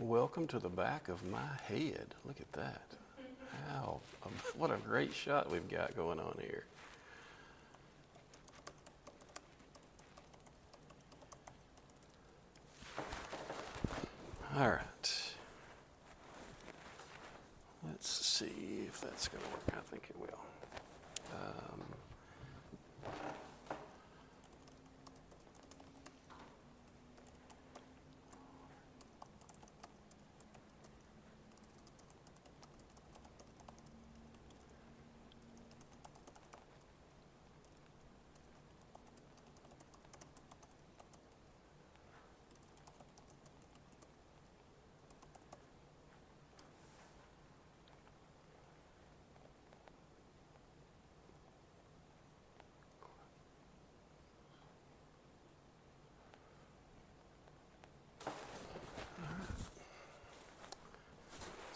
Welcome to the back of my head. Look at that. How, what a great shot we've got going on here. All right. Let's see if that's going to work. I think it will.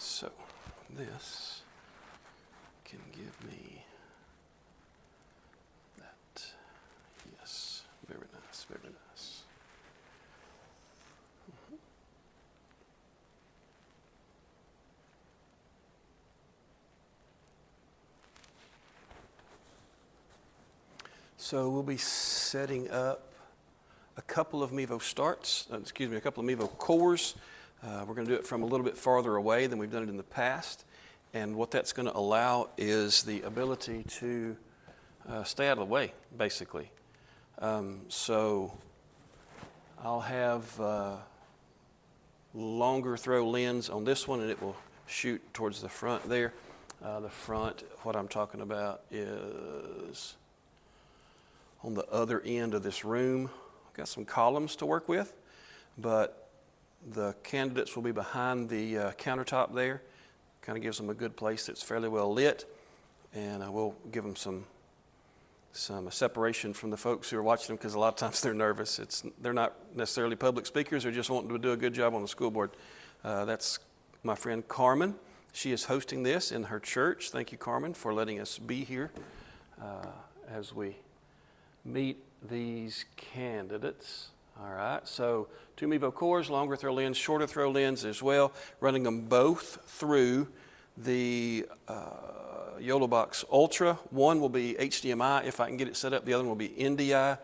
So this can give me that. Yes, very nice, very nice. So we'll be setting up a couple of Mevo starts, a couple of Mevo cores. We're going to do it from a little bit farther away than we've done it in the past. And what that's going to allow is the ability to stay out of the way, basically. So I'll have longer throw lens on this one, and it will shoot towards the front there. The front, what I'm talking about is on the other end of this room. I've got some columns to work with, but the candidates will be behind the countertop there. Kind of gives them a good place that's fairly well lit, and we'll give them some separation from the folks who are watching them, because a lot of times they're nervous. They're not necessarily public speakers. They're just wanting to do a good job on the school board. That's my friend Carmen. She is hosting this in her church. Thank you, Carmen, for letting us be here as we meet these candidates. All right, so 2 Mevo cores, longer throw lens, shorter throw lens as well, running them both through the YOLOBox Ultra. One will be HDMI if I can get it set up. The other one will be NDI.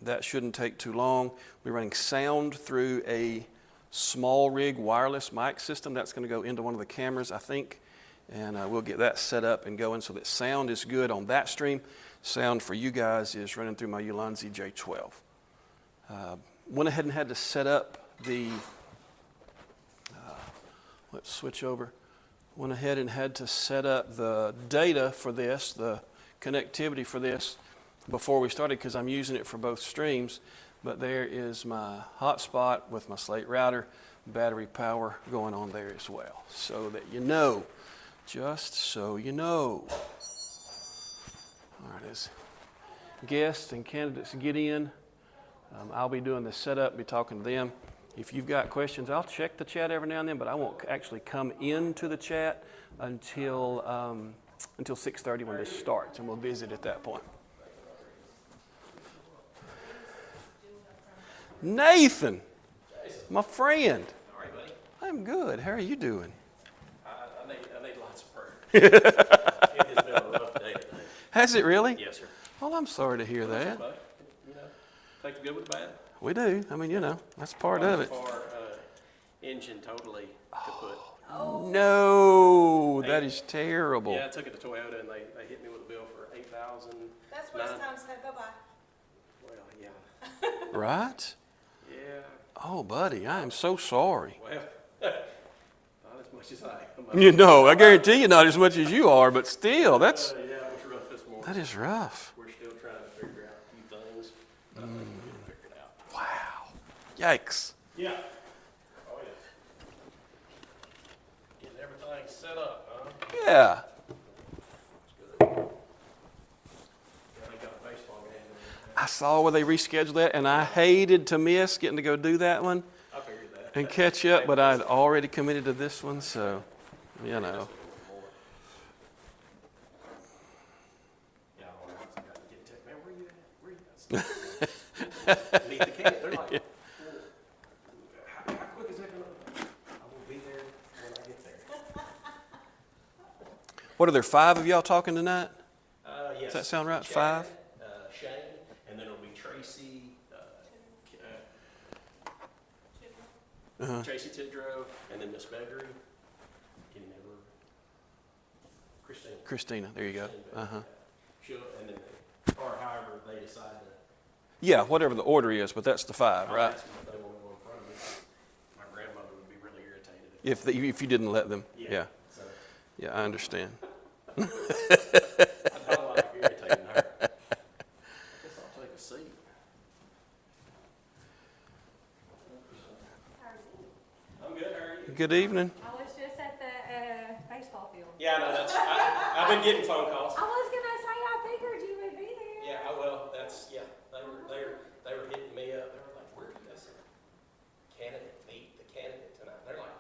That shouldn't take too long. We're running sound through a small rig wireless mic system. That's going to go into one of the cameras, I think, and we'll get that set up and going so that sound is good on that stream. Sound for you guys is running through my Ulanzi J12. Went ahead and had to set up the, let's switch over. Went ahead and had to set up the data for this, the connectivity for this before we started, because I'm using it for both streams. But there is my hotspot with my Slate router, battery power going on there as well. So that you know, just so you know. All right, as guests and candidates get in, I'll be doing the setup, be talking to them. If you've got questions, I'll check the chat every now and then, but I won't actually come into the chat until 6:30 when this starts, and we'll visit at that point. Nathan, my friend. All right, buddy. I'm good. How are you doing? I need lots of prayer. It has been a rough day today. Has it really? Yes, sir. Well, I'm sorry to hear that. But, you know, take the good with the bad. We do. I mean, you know, that's part of it. Our engine totally kaput. Oh. No, that is terrible. Yeah, I took it to Toyota, and they hit me with a bill for $8,000. That's where it's time to say bye-bye. Well, yeah. Right? Yeah. Oh, buddy, I am so sorry. Well, not as much as I am. You know, I guarantee you not as much as you are, but still, that's, Yeah, it was rough this morning. that is rough. We're still trying to figure out a few things. But I think we're getting figured out. Wow. Yikes. Yeah. Oh, yes. Getting everything set up, huh? Yeah. That's good. Yeah, they got a baseball game. I saw where they rescheduled that, and I hated to miss getting to go do that one I figured that. and catch up, but I'd already committed to this one, so, you know. Yeah, I got to get to man, where you at? Where you at? Meet the cat. They're like, how quick is that going to What are there, 5 of y'all talking tonight? Yes. Does that sound right? Chad, 5? Shane, and then it'll be Tracy, Tracy Tidrow, and then Miss Beggary. Can you never? Christina. Christina, there you go. Christine, she'll, and then, or however they decide to. Yeah, whatever the order is, but that's the 5, right? Ask them if they want to go in front of me. My grandmother would be really irritated. If you didn't let them, yeah. So Yeah, I understand. I don't like irritating her. I guess I'll take a seat. I'm good. How are you? Good evening. I was just at the baseball field. Yeah, I know. I've been getting phone calls. I was gonna say, I figured you would be there. Yeah, well, they were hitting me up. They were like, "Where does the candidate meet the candidate tonight?" They're like,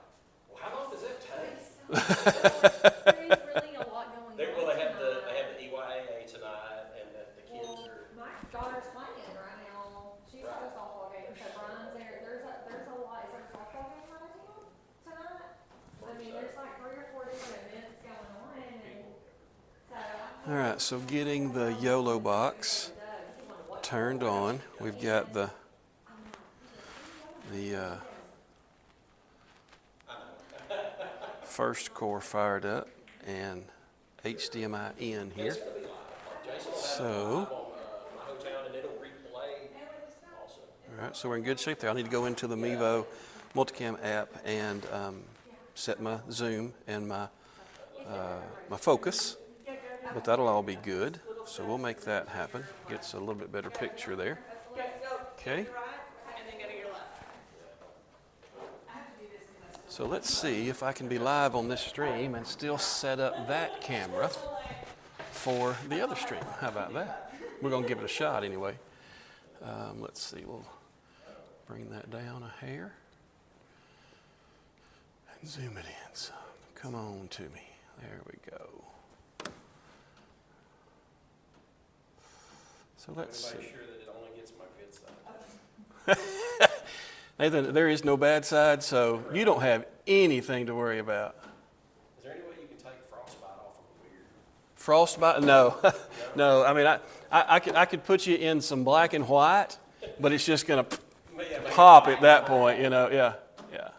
"Well, how long does that take?" There is really a lot going on. They have the EYAA tonight, and the kids are. My daughter's playing right now. She's at a softball game, so Brian's there. There's a lot. Is there a softball game out of town tonight? I mean, there's like 3 or 4 different events going on, and so. All right, so getting the YOLO box turned on. We've got the first core fired up and HDMI in here. So, all right, so we're in good shape there. I need to go into the Mevo multicam app and set my zoom and my focus, but that'll all be good. So we'll make that happen. Gets a little bit better picture there. Okay. So let's see if I can be live on this stream and still set up that camera for the other stream. How about that? We're going to give it a shot anyway. Let's see. We'll bring that down a hair and zoom it in some. Come on to me. There we go. So let's see. Make sure that it only gets my good side. Nathan, there is no bad side, so you don't have anything to worry about. Is there any way you can take frostbite off of a beard? Frostbite? No, no. I mean, I could put you in some black and white, but it's just gonna pop at that point, you know. Yeah, yeah.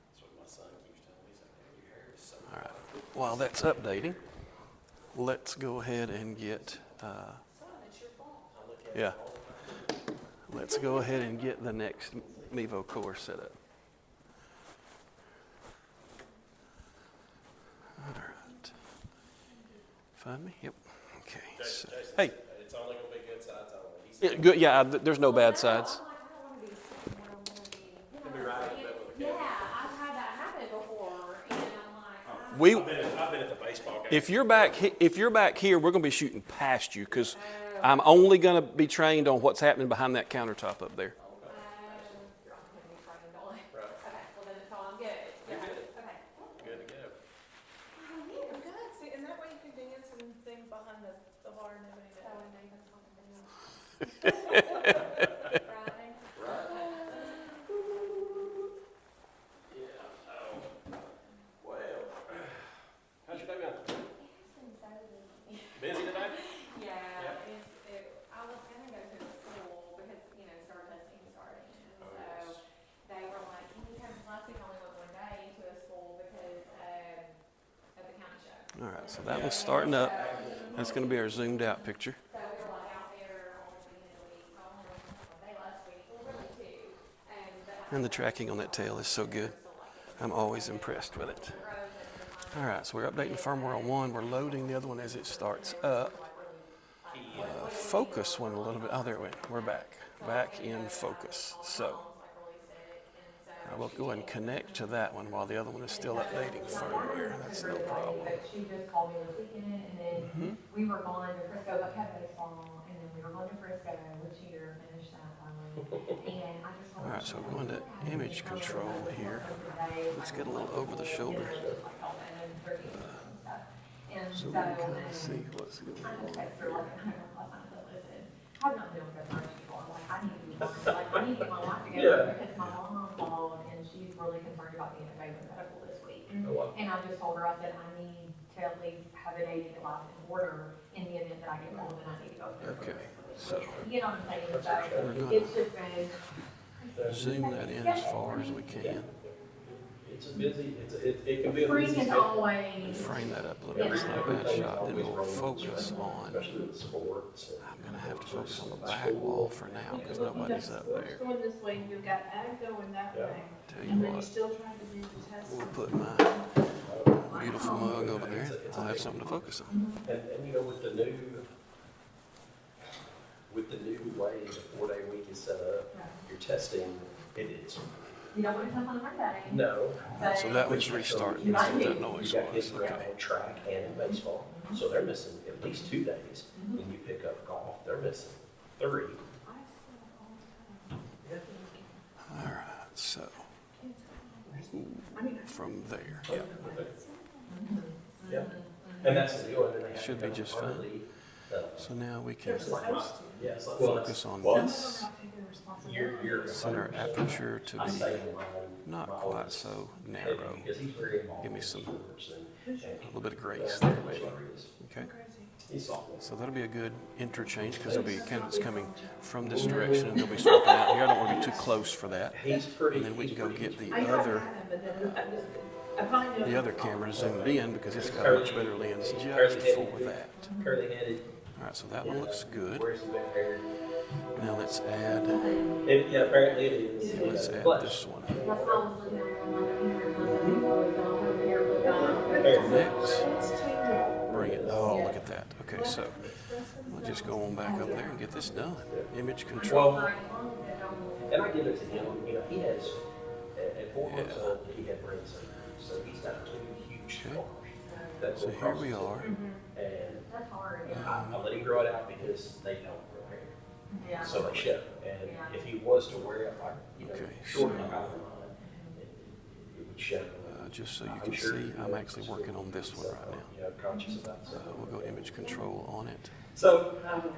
That's what my son keeps telling me. He's like, "Man, your hair is so." All right. While that's updating, let's go ahead and get. Yeah. Let's go ahead and get the next Mevo core set up. All right. Find me? Yep. Okay. So, hey. It's only going to be good sides only. He Yeah, said, good. Yeah, there's no bad sides. "You'll be right in the middle of the Yeah, camera." I've had that happen before, and I'm like, We, I've been at the baseball game. if you're back here, we're going to be shooting past you because I'm only going to be trained on what's happening behind that countertop up there. you're not gonna be trained on it. Okay, well then it's all I'm good. You're good. Okay. Good to go. Oh, good. See, and that way you can dance and sing behind the bar and nobody knows. That way Nathan's not gonna do it. Right? Yeah. Oh. Well, how's your day been? It's been so busy. Busy today? Yeah, I was gonna go to the school because, star testing starting, and so they were like, can you come, last week I only went one day to a school because, of the county show. All right, so that one's starting up. That's going to be our zoomed out picture. So we were like out there all the beginning of the week, I only went one day last week, well, really two, but And the tracking on that tail is so good. I'm always impressed with it. All right, so we're updating firmware on one. We're loading the other one as it starts up. Focus one a little bit. Oh, there it went. We're back. Back in focus. So I will go ahead and connect to that one while the other one is still updating firmware. That's no problem. But she just called me this weekend, and then we were going to Frisco, but had baseball, and then we were going to Frisco, which year finished that finally. And I just All right, so we're going to image control here. Let's get a little over the shoulder. So we can kind of see what's going I on. just texted her like an hour last night and said, listen, I've not been on good terms with people. I'm like, I need to be working. Like, I need to get my life together because my mom called and she's really concerned about being a just told her, I said, I need to at least have a day to get life in order in the event that I get old and I need to go through. Okay, so You know what I'm saying? So we're gonna it's just been, zoom that in as far as we can. It's a busy, it can be a spring busy is schedule. always, Frame that up a little bit. It's not a bad shot. Then we'll focus on. Especially with sports. I'm gonna have to focus on the back wall for now because nobody's up there. Going this way, and you've got ag going that Yeah. way, Tell you and then you're what, still trying to do the test. we'll put my beautiful mug over there. I'll have something to focus on. And you know, with the new way the 4-day week is set up, your testing, it is, you don't want to come on a Monday. no. So that was restarting. That's what that noise You got was. kids around Okay. on track and in baseball, so they're missing at least 2 days. When you pick up golf, they're missing 3. All right. So from there, Yeah. Yeah. And that's the deal. And then they have Should to be just kind of fine. lead, so now we can it's like, yeah, it's like, well, focus on well, this. You're Set our 100%. aperture to I be say mine, not my quite oldest, so heavy, narrow. because he's very involved Give me in some- sports A little bit of grace there, maybe. Okay. He's softball. So that'll be a good interchange because there'll be candidates coming from this direction and they'll be swapping out here. I don't want to be too close for that. He's pretty. And then we can go get the I know I other had him, but then I finally know. the other camera zoomed in because it's got a much better lens just for that. Curly headed, All right, so that one looks good. wears some big hair. Now let's add, Yeah, apparently it is. let's add But this one. That's why I was looking at it. Next, bring it. Oh, look at that. Okay, so we'll just go on back up there and get this done. Image control. Well, and I give it to him, you know, he has, at 4 months Yeah. old, he had brain surgery, so he's got 2 huge Okay. scars. that So go here across we his are. head. And That's hard. I let him grow it out because they don't grow hair. Yeah. So they show. And Yeah. if he was to wear it like, you know, Okay, short so- like I want, it would show. Just so you I'm can sure see, you I'm know, actually working on this one right now. You know, conscious about We'll go image control on it. So,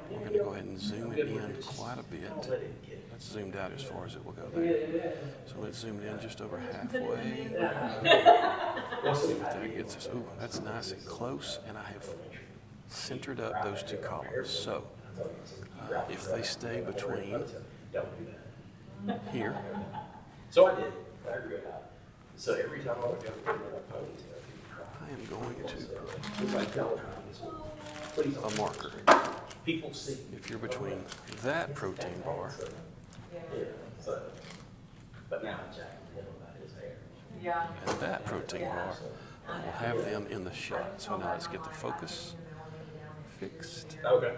We're going to go ahead and zoom it in quite a bit. I'll let it get. That's zoomed out as far as it will go there. So let's zoom it in just over halfway. See what that gets us. Ooh, that's nice and close, and I have centered up those 2 columns. So if they stay between Don't do that. here, So I did. I grew it out. So every time I would go put it in a ponytail, he would cry. I am going to He's like, don't cry this one. But he's put a marker. people see. If you're between that protein bar, Yeah, so, but now I'm chatting to him about his hair. Yeah. and that protein bar, we'll have them in the shot. So now let's get the focus fixed. Okay.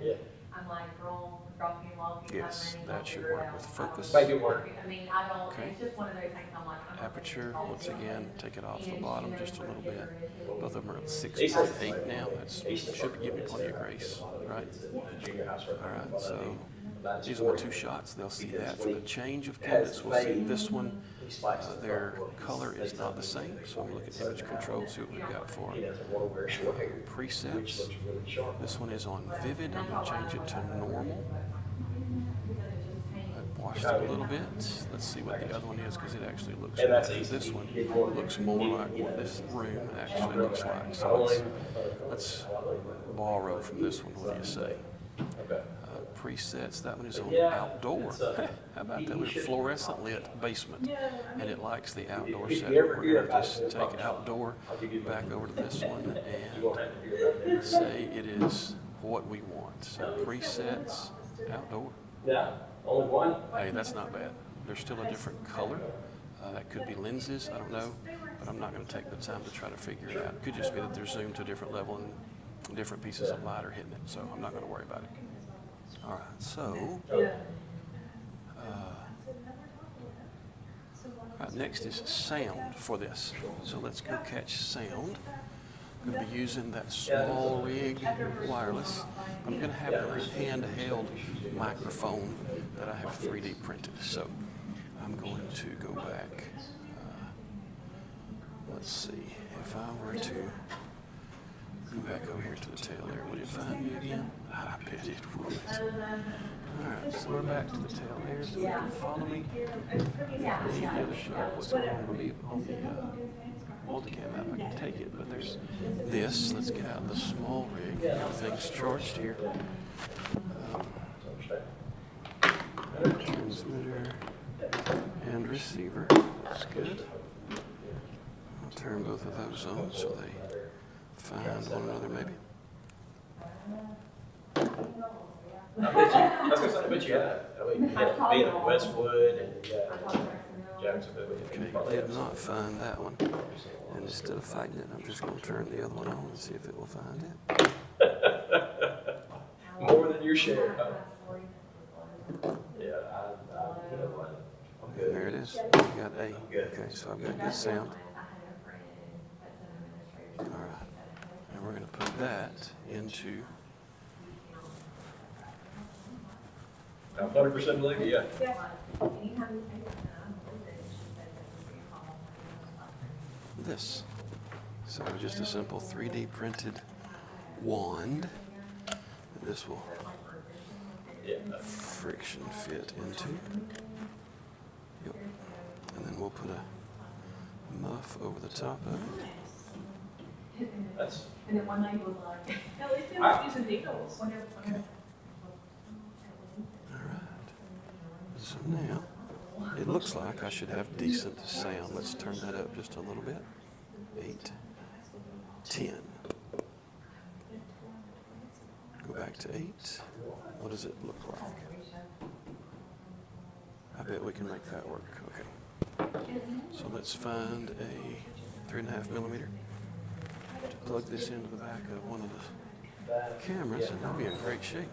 Yeah. I'm like, girl, drop me off. Yes, that should work with focus. Make it work. I mean, I don't, Okay. it's just one of those things I'm like. I'm not Aperture, gonna once solve it. again, take it off the And bottom she just a knows little what bit. bigger it is. Both of them are at 6.8 now. That should give me plenty of grace, right? All right, so these are the 2 shots. They'll see that. For the change of candidates, we'll see this one. Their color is not the same, so I'm going to look at image control, see what we've got for He doesn't want to wear short hair, which presets. looks really sharp. This one is on vivid. I'm going to change it to normal. I've washed it a little bit. Let's see what the other one is because it actually looks And that's better. easy. This one looks more like what this room actually looks like. So let's borrow from this one. What do you say? Okay. Presets. That one is on Yeah, outdoor. it's, How about that? We have fluorescent lit basement, and it likes the outdoor if you setting. ever We're hear going to about just it, take outdoor back over to this one You won't and have to hear about that. say it is what we want. So presets, outdoor. Yeah, only one? Hey, that's not bad. There's still a different color. That could be lenses, I don't know, but I'm not going to take the time to try to figure it out. It could just be that they're zoomed to a different level and different pieces of light are hitting it, so I'm not going to worry about it. All right, so all right, next is sound for this. So let's go catch sound. I'm going to be using that small rig wireless. I'm going to have a handheld microphone that I have 3D printed. So I'm going to go back. Let's see. If I were to go back over here to the tail there, would it find me again? I bet it would. All right, so we're back to the tail there. So you can follow me. Yeah. Get a shot of what's going on on the multicam app, I can take it, but there's this. Let's get out the small rig. Everything's charged here. Transmitter and receiver. That's good. I'll turn both of those on so they find one another maybe. I was gonna say, I bet you had, I mean, you had being in Westwood and you got Jacksonville. Okay, did not find that one. And instead of fighting it, I'm just going to turn the other one on and see if it will find it. More than your share, huh? Yeah, you know what? I'm good. There it is. I got A. Okay, so I've got good sound. All right. And we're going to put that into. I'm 100% believe you, yeah. This. So just a simple 3D printed wand that this will friction fit into. Yep. And then we'll put a muff over the top of it. That's, And then one night was like, At least they don't use the needles. All right. So now it looks like I should have decent sound. Let's turn that up just a little bit. 8, 10. Go back to 8. What does it look like? I bet we can make that work. Okay. So let's find a 3.5 millimeter to plug this into the back of one of the cameras, and that'll be in great shape.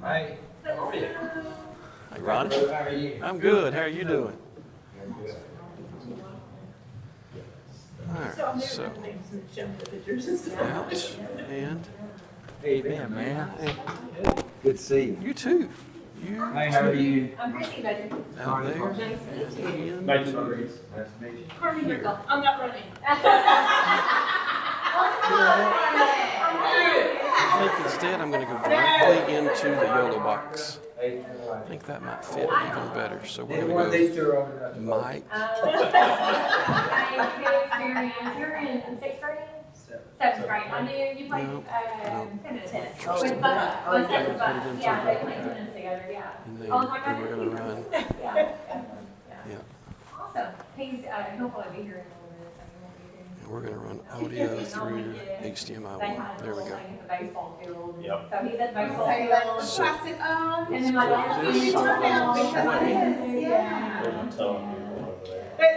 Hi, how are you? Hey, Ronnie. How are you? I'm good. How are you doing? All So I'm right. there So for things and show the pictures and stuff. out and Hey, man. Hey, Good to see you. you too. You Hey, how are you? I'm Chrissy, buddy. out there. Nice to meet you. And Nice to meet you. Carmen, you're gone. I'm not running. I think instead I'm going to go directly into the YOLO box. I think that might fit even better. So we're One of going these to two are over there. go Mike. Good experience. You're in 6th grade? 7th grade. I knew you played tennis. With Bubba. Well, it's with Bubba. Yeah, they played tennis together, yeah. And then Oh, my God. we're going to run. Yeah. Yeah. Awesome. He'll probably be here in a little bit, so he won't be here. And we're going to run audio through HDMI They 1. had a There we little go. thing at the baseball field. Yep. So he's at the baseball Say like field. the plastic on. And then my dad This was turnout because way. it is, yeah. There's a ton of people over there. But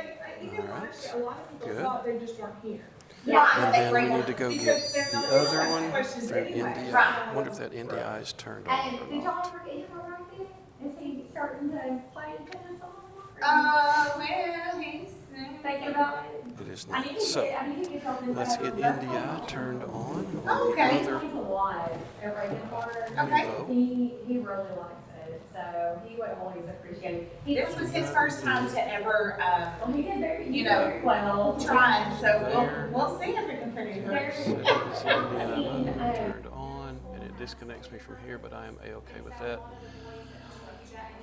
you know, All right. honestly, a lot of people Good. thought they just weren't here. Yeah, And they then bring we up. need to go get Because they're the not other asking one questions through anyway. NDI. Right. I wonder if that NDI is turned on And or did not. y'all ever get him around here? Is he starting to play tennis on? Well, he's. Thinking about it? It is I not. need to So get, I need to get y'all in. let's get NDI turned on the Okay. other He's a lot at Reagan Park. Okay. Evo. He really likes it, so he would always appreciate it. He This was his first time to ever, Well, he did very, you know, well. try, so There. we'll see if it can figure it out. So it is NDI mode turned on, and it disconnects me from here, but I am A-okay with that.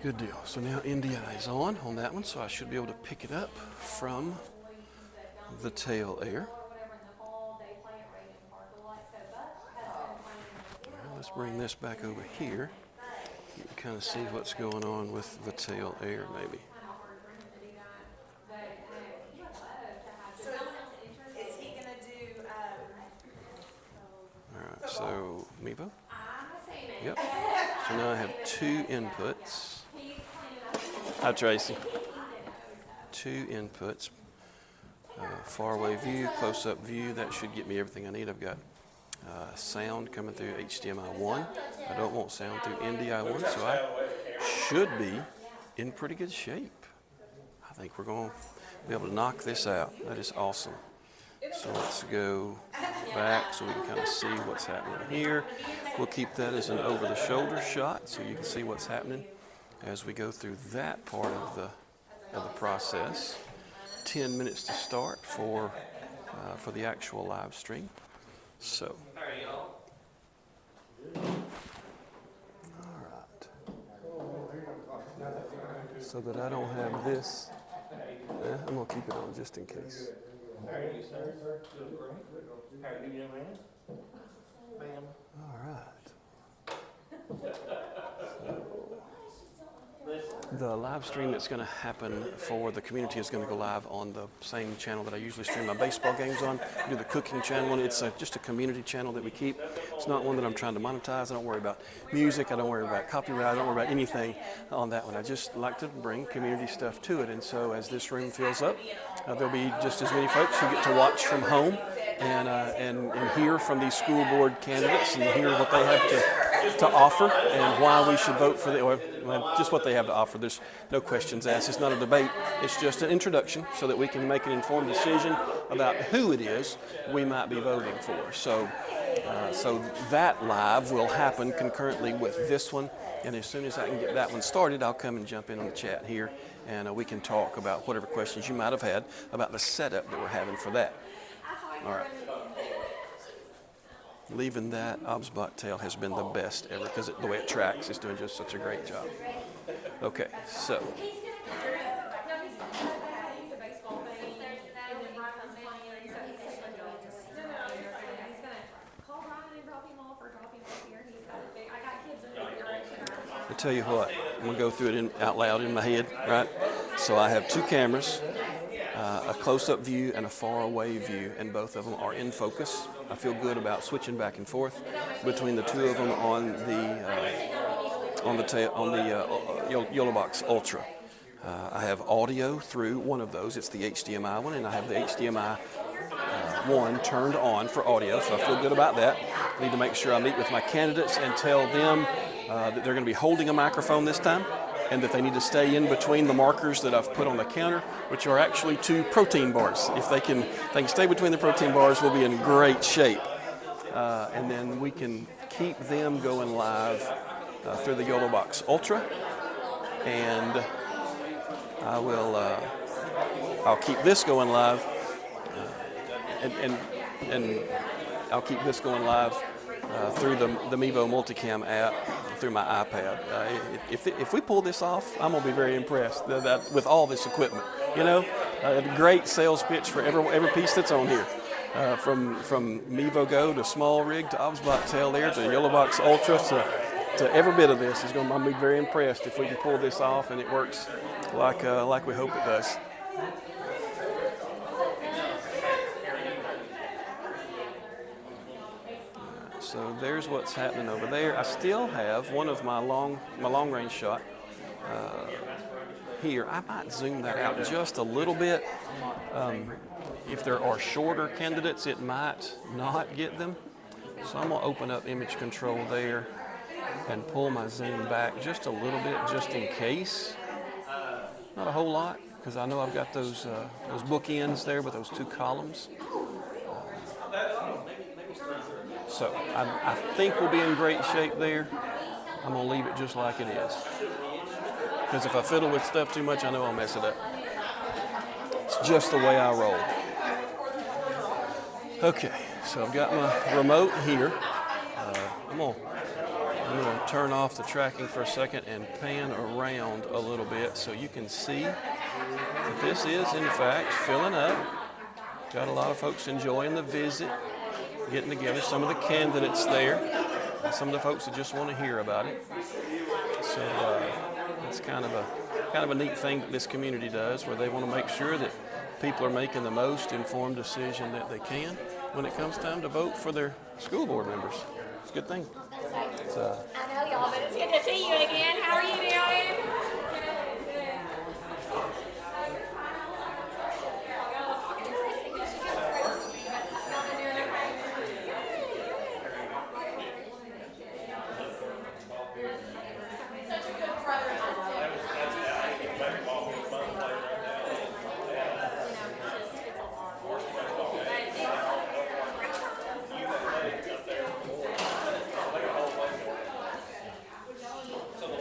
Good deal. So now NDI is on that one, so I should be able to pick it up from the tail air. Well, let's bring this back over here. You can kind of see what's going on with the tail air, maybe. So is he gonna do, All right, so Mevo. Yep. So now I have 2 inputs. Hi, Tracy. 2 inputs. Far-away view, close-up view. That should get me everything I need. I've got sound coming through HDMI 1. I don't want sound through NDI 1, so I should be in pretty good shape. I think we're going to be able to knock this out. That is awesome. So let's go back so we can kind of see what's happening here. We'll keep that as an over-the-shoulder shot so you can see what's happening as we go through that part of the process. 10 minutes to start for the actual live stream. So. All right. so that I don't have this. I'm gonna keep it on just in case. How are you, sir? Doing great. How are you, young man? Ma'am. All right. The live stream that's going to happen for the community is going to go live on the same channel that I usually stream my baseball games on. I do the cooking channel, and it's just a community channel that we keep. It's not one that I'm trying to monetize. I don't worry about music. I don't worry about copyright. I don't worry about anything on that one. I just like to bring community stuff to it. And so as this room fills up, there'll be just as many folks who get to watch from home and hear from these school board candidates and hear what they have to offer and why we should vote for them, or just what they have to offer. There's no questions asked. It's not a debate. It's just an introduction so that we can make an informed decision about who it is we might be voting for. So that live will happen concurrently with this one. And as soon as I can get that one started, I'll come and jump in on the chat here, and we can talk about whatever questions you might have had about the setup that we're having for that. All right. Leaving that Obsbot tail has been the best ever because the way it tracks is doing just such a great job. Okay, so I tell you what, I'm gonna go through it out loud in my head, right? So I have two cameras, a close-up view and a far-away view, and both of them are in focus. I feel good about switching back and forth between the two of them on the Yellow Box Ultra. I have audio through one of those. It's the HDMI one, and I have the HDMI one turned on for audio, so I feel good about that. I need to make sure I meet with my candidates and tell them that they're going to be holding a microphone this time, and that they need to stay in between the markers that I've put on the counter, which are actually 2 protein bars. If they can stay between the protein bars, we'll be in great shape. And then we can keep them going live through the Yellow Box Ultra, and I'll keep this going live, and I'll keep this going live through the Mevo Multicam app through my iPad. If we pull this off, I'm gonna be very impressed that with all this equipment. You know, a great sales pitch for every piece that's on here, from Mevo Go to small rig to Obsbot tail there to Yellow Box Ultra to every bit of this is going. I'm gonna be very impressed if we can pull this off and it works like we hope it does. So there's what's happening over there. I still have one of my long range shot here. I might zoom that out just a little bit. If there are shorter candidates, it might not get them. So I'm gonna open up image control there and pull my zoom back just a little bit, just in case. Not a whole lot, because I know I've got those bookends there with those 2 columns. So I think we'll be in great shape there. I'm gonna leave it just like it is, because if I fiddle with stuff too much, I know I'll mess it up. It's just the way I roll. Okay, so I've got my remote here. I'm gonna turn off the tracking for a second and pan around a little bit so you can see that this is in fact filling up. Got a lot of folks enjoying the visit, getting together, some of the candidates there, and some of the folks that just want to hear about it. So it's kind of a neat thing that this community does, where they want to make sure that people are making the most informed decision that they can when it comes time to vote for their school board members. It's a good thing. I know y'all, but it's good to see you again. How are you doing? So the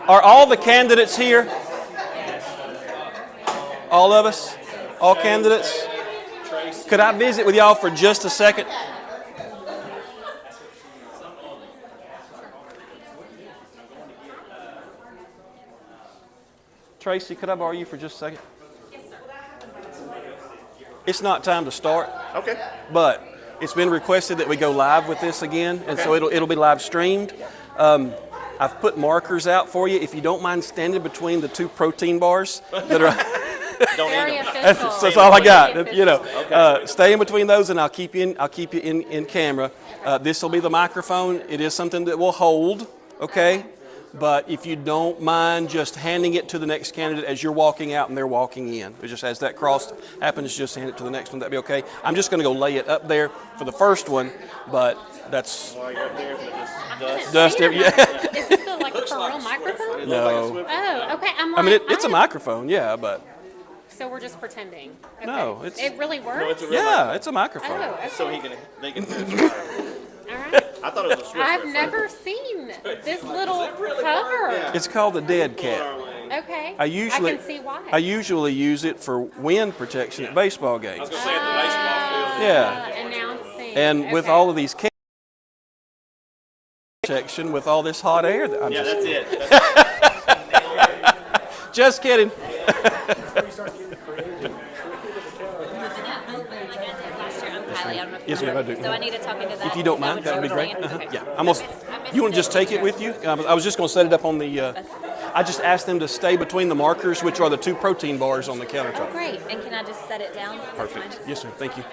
Are all the candidates here? All of us? All candidates? Could I visit with y'all for just a second? Tracy, could I borrow you for just a second? It's not time to start. Okay. But it's been requested that we go live with this again, and so it'll be live streamed. I've put markers out for you. If you don't mind standing between the two protein bars that are, Don't Very need them. official. that's all I got. Very You know, official. stay in between those, and I'll keep you in camera. This will be the microphone. It is something that will hold, okay? But if you don't mind just handing it to the next candidate as you're walking out and they're walking in. It just as that cross happens, just hand it to the next one. That'd be okay. I'm just going to go lay it up there for the first one, but that's While you're up there, just dust. See, Yeah. Is this a, like a for real microphone? No. Oh, okay. I'm I like, mean, it's a microphone, yeah, but So we're just pretending. Okay. No, it's- It really works? No, it's a real yeah, it's a microphone. Oh, okay. so they can fire. All right. I thought it was a Swiss I've first. never seen this little cover. It's called the dead cat. Okay. I usually can see why. I usually use it for wind protection at baseball games. I was gonna say at the baseball field. Yeah. Announcing. And with Okay. all of these protection with all this hot air, I'm Yeah, just, that's it. just kidding. Yes, ma'am, I do. So I need to talk into that. If you don't Is that mind, what that would be you're great. saying? Okay. Yeah, almost. You want to just take it with you? I was just going to set it up on the. I just asked them to stay between the markers, which are the two protein bars on the countertop. Great. And can I just set it down? Perfect. Yes, sir. Thank you.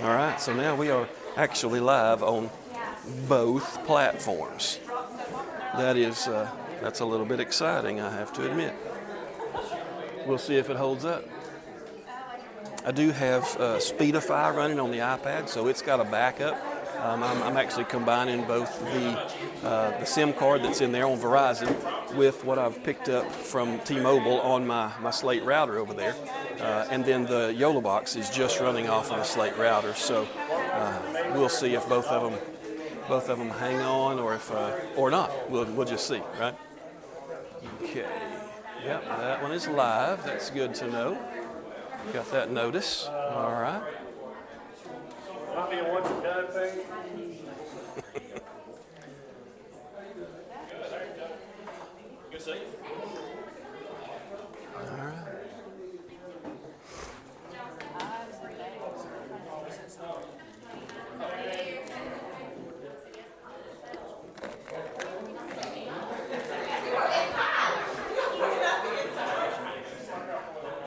All right, so now we are actually live on both platforms. That's a little bit exciting, I have to admit. We'll see if it holds up. I do have Speedify running on the iPad, so it's got a backup. I'm actually combining both the SIM card that's in there on Verizon with what I've picked up from T-Mobile on my Slate router over there. And then the YOLO box is just running off of a Slate router. So we'll see if both of them hang on or not. We'll just see, right? Okay. Yep, that one is live. That's good to know. Got that notice. All right. Might be a once and done thing. Good see.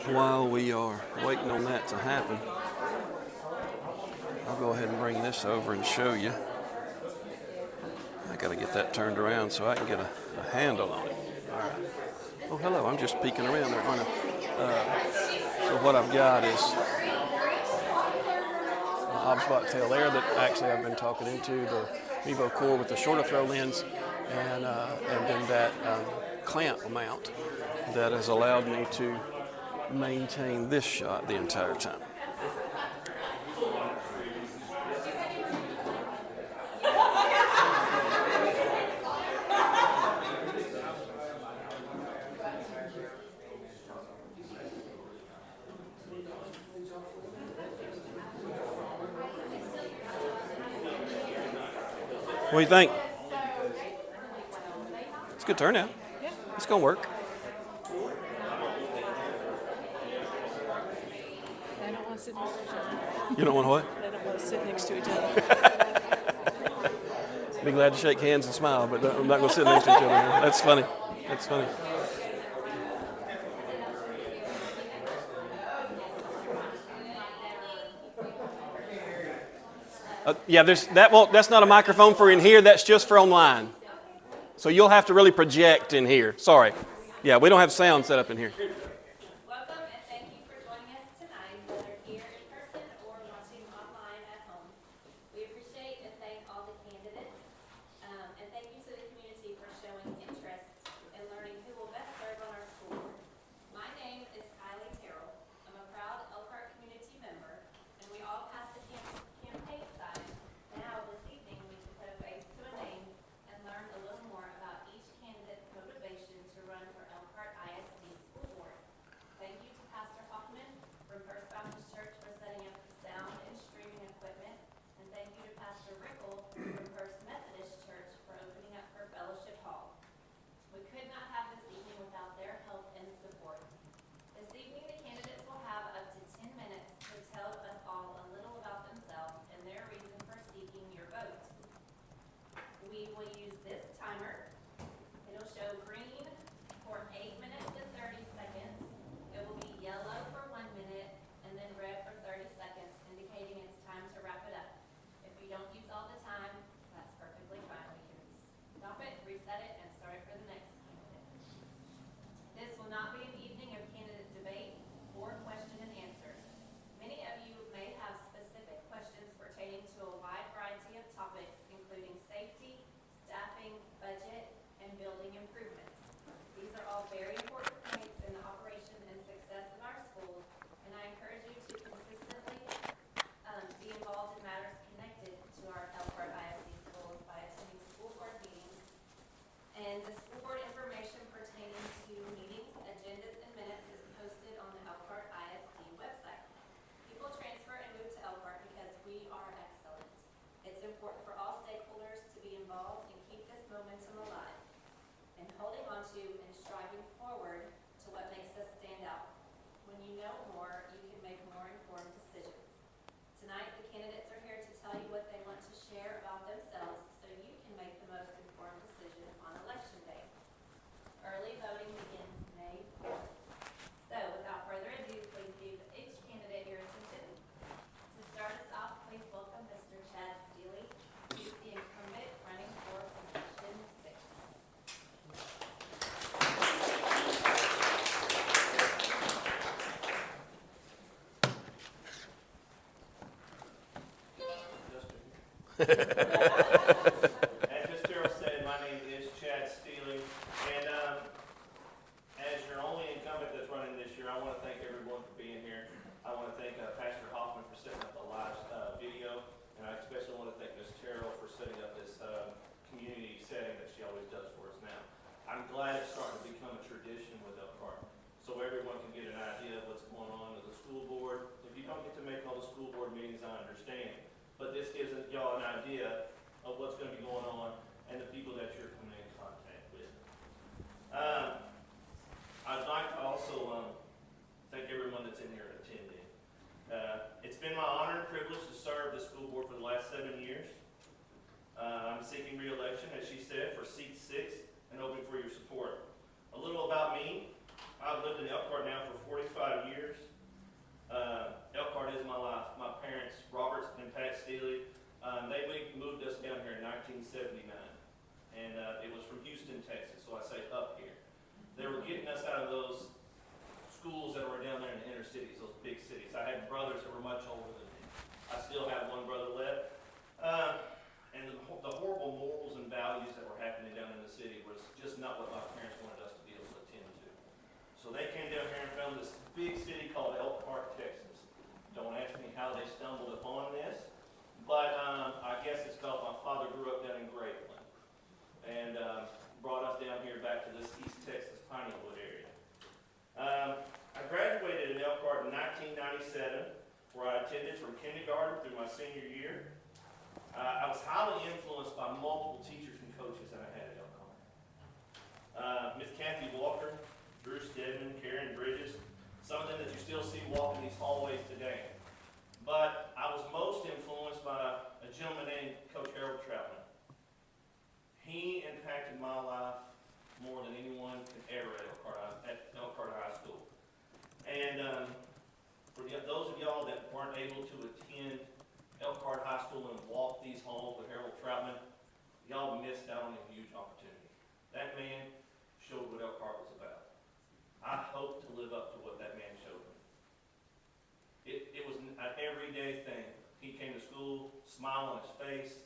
While we are waiting on that to happen, I'll go ahead and bring this over and show you. I got to get that turned around so I can get a handle on it. All right. Oh, hello. I'm just peeking around there, aren't I? So what I've got is an obspot tail there that actually I've been talking into, the Vivo Core with the shorter throw lens, and then that clamp mount that has allowed me to maintain this shot the entire time. What do you think? It's a good turnout. It's going to work. They don't want to sit next to each other. You don't want what? They don't want to sit next to each other. Be glad to shake hands and smile, but I'm not going to sit next to each other. That's funny. That's funny. Yeah, that's not a microphone for in here. That's just for online. So you'll have to really project in here. Sorry. Yeah, we don't have sound set up in here. Welcome and thank you for joining us tonight, whether here in person or watching As Ms. Terrell said, my name is Chad Steele, and as your only incumbent that's running this year, I want to thank everyone for being here. I want to thank Pastor Hoffman for setting up the live video, and I especially want to thank Ms. Terrell for setting up this community setting that she always does for us now. I'm glad it's starting to become a tradition with Elkhart, so everyone can get an idea of what's going on with the school board. If you don't get to make all the school board meetings, I understand, but this gives y'all an idea of what's going to be going on and the people that you're coming in contact with. I'd like to also thank everyone that's in here attending. It's been my honor and privilege to serve the school board for the last 7 years. I'm seeking re-election, as she said, for seat 6 and hoping for your support. A little about me. I've lived in Elkhart now for 45 years. Elkhart is my life. My parents, Robert and Pat Steele, they moved us down here in 1979. And it was from Houston, Texas, so I say up here. They were getting us out of those schools that were down there in the inner cities, those big cities. I had brothers that were much older than me. I still have one brother left. And the horrible morals and values that were happening down in the city was just not what my parents wanted us to be able to attend to. So they came down here and found this big city called Elkhart, Texas. Don't ask me how they stumbled upon this, but I guess it's because my father grew up down in Grapeland and brought us down here back to this East Texas Pineywood area. I graduated in Elkhart in 1997, where I attended from kindergarten through my senior year. I was highly influenced by multiple teachers and coaches that I had at Elkhart. Miss Kathy Walker, Drew Stedman, Karen Bridges, some of them that you still see walking these hallways today. But I was most influenced by a gentleman named Coach Harold Troutman. He impacted my life more than anyone could ever at Elkhart High School. And for those of y'all that weren't able to attend Elkhart High School and walk these halls with Harold Troutman, y'all missed out on a huge opportunity. That man showed what Elkhart was about. I hope to live up to what that man showed me. It was an everyday thing. He came to school, smile on his face,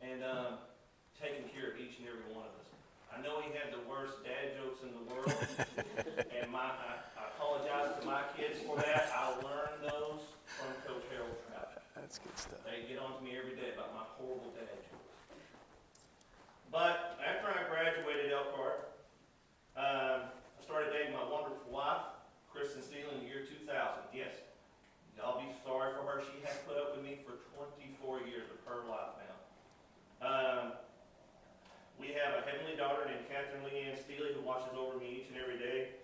and taking care of each and every one of us. I know he had the worst dad jokes in the world, and I apologize to my kids for that. I learned those from Coach Harold Troutman. That's good stuff. They get on to me every day about my horrible dad jokes. But after I graduated Elkhart, I started dating my wonderful wife, Kristen Steele, in the year 2000. Yes, y'all be sorry for her. She has put up with me for 24 years of her life now. We have a heavenly daughter named Catherine Leanne Steele who watches over me each and every day.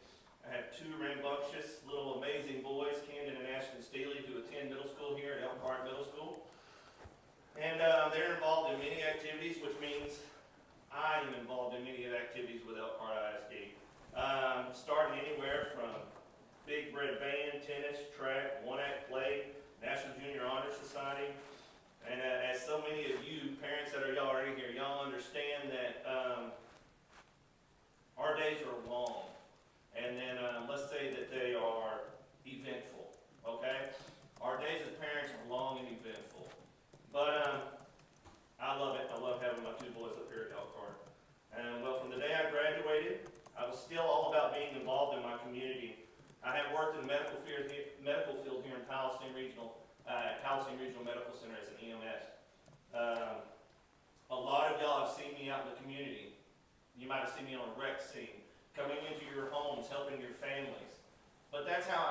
I have 2 rambunctious little amazing boys, Camden and Ashton Steele, who attend middle school here at Elkhart Middle School. And they're involved in many activities, which means I am involved in many activities with Elkhart ISD. Starting anywhere from Big Red Band, tennis, track, one-act play, National Junior Honor Society. And as so many of you parents that are y'all already here, y'all understand that our days are long. And then let's say that they are eventful, okay? Our days as parents are long and eventful. But I love it. I love having my 2 boys up here at Elkhart. And well, from the day I graduated, I was still all about being involved in my community. I have worked in the medical field here in Palestine Regional Medical Center as an EMS. A lot of y'all have seen me out in the community. You might have seen me on a rec scene, coming into your homes, helping your families. But that's how I